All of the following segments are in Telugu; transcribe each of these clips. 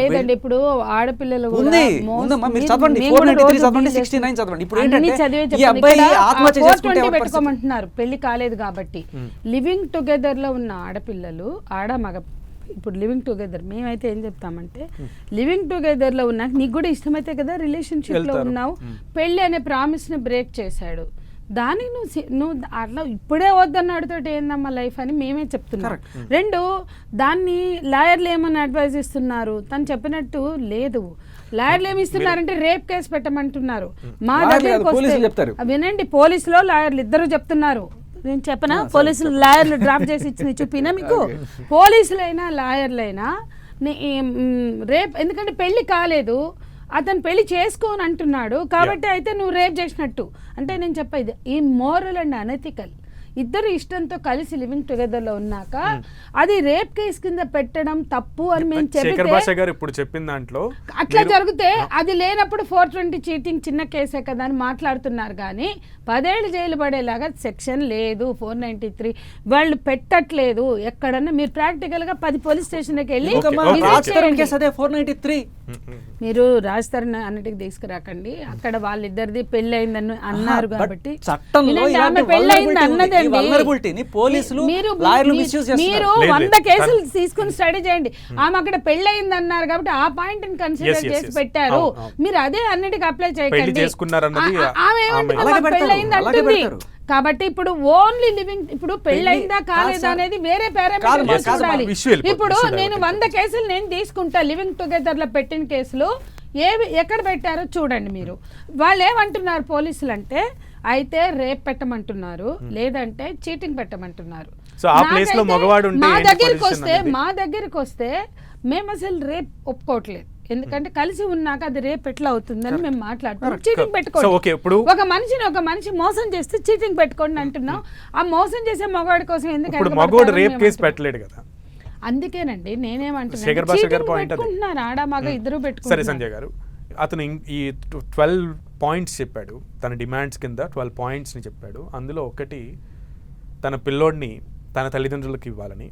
లేదండి ఇప్పుడు ఆడపిల్లలు కూడా ఉంది ఉందమ్మా, మీరు చదవండి 493 చదవండి 69 చదవండి. ఇప్పుడు ఏంటంటే ఈ అబ్బాయి ఆత్మహత్య చేసుకుంటే పెట్టుకోమంటున్నారు పెళ్లి కాలేదు కాబట్టి. లివింగ్ టుగెదర్ లో ఉన్న ఆడపిల్లలు మగ ఇప్పుడు లివింగ్ టుగెదర్ మేమైతే ఏం చెప్తామంటే లివింగ్ టుగెదర్ లో ఉన్నాక నీకు కూడా ఇష్టమైతే కదా రిలేషన్షిప్ లో ఉన్నావు, పెళ్లి అనే ప్రామిస్ ని బ్రేక్ చేశాడు, దానికి నువ్వు అట్లా ఇప్పుడే వద్దన్నాడుతో ఏందమ్మా లైఫ్ అని మేమే చెప్తున్నాం. రెండు, దాన్ని లాయర్లు ఏమని అడ్వైజ్ ఇస్తున్నారు, తను చెప్పినట్టు లేదు. లాయర్లు ఏమి ఇస్తున్నారంటే రేప్ కేసు పెట్టమంటున్నారు. మా దగ్గరకు వస్తే వినండి, పోలీసులో లాయర్లు ఇద్దరు చెప్తున్నారు. నేను చెప్పనా, పోలీసులు లాయర్లు డ్రాప్ చేసి ఇచ్చిన చూపినా మీకు. పోలీసులైనా లాయర్లైనా రేప్, ఎందుకంటే పెళ్లి కాలేదు, అతను పెళ్లి చేసుకోని అంటున్నాడు కాబట్టి అయితే నువ్వు రేప్ చేసినట్టు. అంటే నేను చెప్పేది ఈ మోరల్ అండ్ అనెథికల్. ఇద్దరు ఇష్టంతో కలిసి లివింగ్ టుగెదర్ లో ఉన్నాక అది రేప్ కేసు కింద పెట్టడం తప్పు అని మేము చెప్పిన దాంట్లో అట్లా జరిగితే అది లేనప్పుడు 420 చీటింగ్ చిన్న కేసే కదా అని మాట్లాడుతున్నారు. కానీ 10 ఏళ్ళు జైలు పడేలాగా సెక్షన్ లేదు, 493 వాళ్ళు పెట్టట్లేదు. ఎక్కడన్నా మీరు ప్రాక్టికల్ గా 10 పోలీస్ స్టేషన్కి వెళ్ళి మీరు రాజధాని అన్నిటికి తీసుకురాకండి. అక్కడ వాళ్ళిద్దరిది పెళ్లి అయిందని అన్నారు కాబట్టి పెళ్ళయింది అన్నదండి. మీరు 100 కేసులు తీసుకుని స్టడీ చేయండి. ఆమె అక్కడ పెళ్ళయింది అన్నారు కాబట్టి ఆ పాయింట్ ని కన్సిడర్ చేసి పెట్టారు. మీరు అదే అన్నిటికీ అప్లై చేయకండి. ఆమె పెళ్ళయింది అంటుంది కాబట్టి ఇప్పుడు ఓన్లీ లివింగ్, ఇప్పుడు పెళ్ళయిందా కాలేదా అనేది వేరే పారామీటర్స్ చూడాలి. ఇప్పుడు నేను 100 కేసులు నేను తీసుకుంటా లివింగ్ టుగెదర్ లో పెట్టిన కేసులు ఏవి ఎక్కడ పెట్టారో చూడండి మీరు. వాళ్ళు ఏమంటున్నారు పోలీసులు అంటే అయితే రేప్ పెట్టమంటున్నారు, లేదంటే చీటింగ్ పెట్టమంటున్నారు. మా దగ్గరికి వస్తే మేము అసలు రేప్ ఒప్పుకోవట్లేదు. ఎందుకంటే కలిసి ఉన్నాక అది రేప్ ఎట్లా అవుతుందని మేము మాట్లాడుతున్నాం. చీటింగ్ పెట్టుకోండి, ఒక మనిషి మోసం చేస్తే చీటింగ్ పెట్టుకోండి అంటున్నాం. ఆ మోసం చేసే మగవాడి కోసం ఎందుకంటే అందుకేనండి నేనేమంటున్నాను ఆడ మగ ఇద్దరు పెట్టుకుంటున్నారు. సంజయ్ గారు అతను ఈ 12 పాయింట్స్ చెప్పాడు, తన డిమాండ్స్ కింద 12 పాయింట్స్ని చెప్పాడు. అందులో ఒకటి తన పిల్లోడిని తన తల్లిదండ్రులకు ఇవ్వాలని,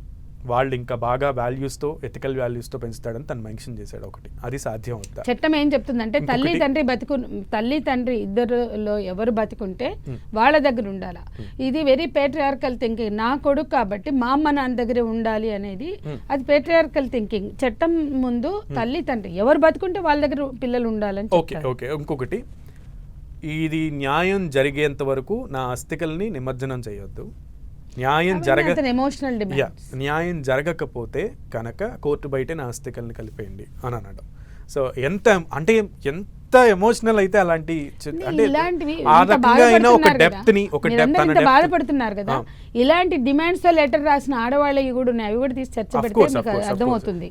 వాళ్ళు ఇంకా బాగా వాల్యూస్తో ఎథికల్ వాల్యూస్తో పెంచుతాడని తను మెన్షన్ చేశాడు. ఒకటి అది సాధ్యం అవుతా? చట్టం ఏం చెప్తుందంటే తల్లి తండ్రి ఇద్దరులో ఎవరు బతికుంటే వాళ్ళ దగ్గర ఉండాలా. ఇది వెరీ పేట్రియార్కల్ థింకింగ్. నా కొడుకు కాబట్టి మా అమ్మ నాన్న దగ్గరే ఉండాలి అనేది అది పేట్రియార్కల్ థింకింగ్. చట్టం ముందు తల్లి తండ్రి ఎవరు బతుకుంటే వాళ్ళ దగ్గర పిల్లలు ఉండాలని. ఓకే ఇంకొకటి, ఇది న్యాయం జరిగేంత వరకు నా అస్థికల్ని నిమజ్జనం చేయొద్దు. న్యాయం జరగకపోతే కనుక కోర్టు బయట నా అస్థికల్ని కలిపేయండి అని అన్నాడు. సో ఎంత ఎమోషనల్ అయితే అలాంటి బాధపడుతున్నారు కదా. ఇలాంటి డిమాండ్స్ తో లెటర్ రాసిన ఆడవాళ్ళకి కూడా ఉన్నాయి, అవి కూడా తీసి చర్చ పెడితే మీకు అర్థమవుతుంది.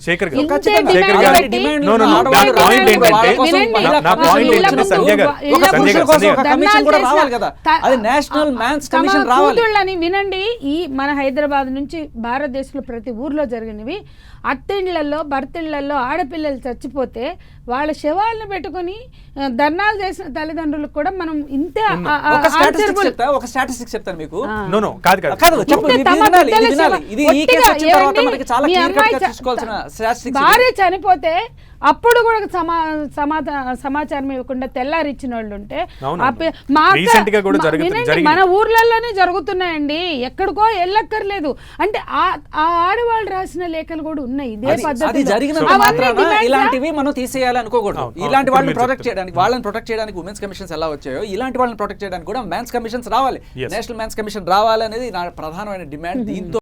వినండి, ఈ మన హైదరాబాద్ నుంచి భారతదేశంలో ప్రతి ఊర్లో జరిగినవి, అత్తిళ్లలో భర్తిళ్లలో ఆడపిల్లలు చచ్చిపోతే వాళ్ళ శవాలను పెట్టుకుని ధర్నాలు చేసిన తల్లిదండ్రులకు కూడా మనం ఇంతే. ఒక స్టాటిస్టిక్స్ చెప్తాను మీకు. భార్య చనిపోతే అప్పుడు కూడా సమాచారం ఇవ్వకుండా తెల్లారిచ్చిన వాళ్ళు ఉంటే మన ఊర్లలోనే జరుగుతున్నాయండి, ఎక్కడికో వెళ్ళక్కర్లేదు. అంటే ఆ ఆడవాళ్ళు రాసిన లేఖలు కూడా ఉన్నాయి ఇదే పద్ధతి. ఇలాంటివి మనం తీసేయాలనుకోకూడదు. ఇలాంటి వాళ్ళని ప్రొటెక్ట్ చేయడానికి ఉమెన్స్ కమిషన్స్ ఎలా వచ్చాయో ఇలాంటి వాళ్ళని ప్రొటెక్ట్ చేయడానికి కూడా మెన్స్ కమిషన్స్ రావాలి. నేషనల్ మెన్స్ కమిషన్ రావాలనేది నా ప్రధానమైన డిమాండ్. దీంతో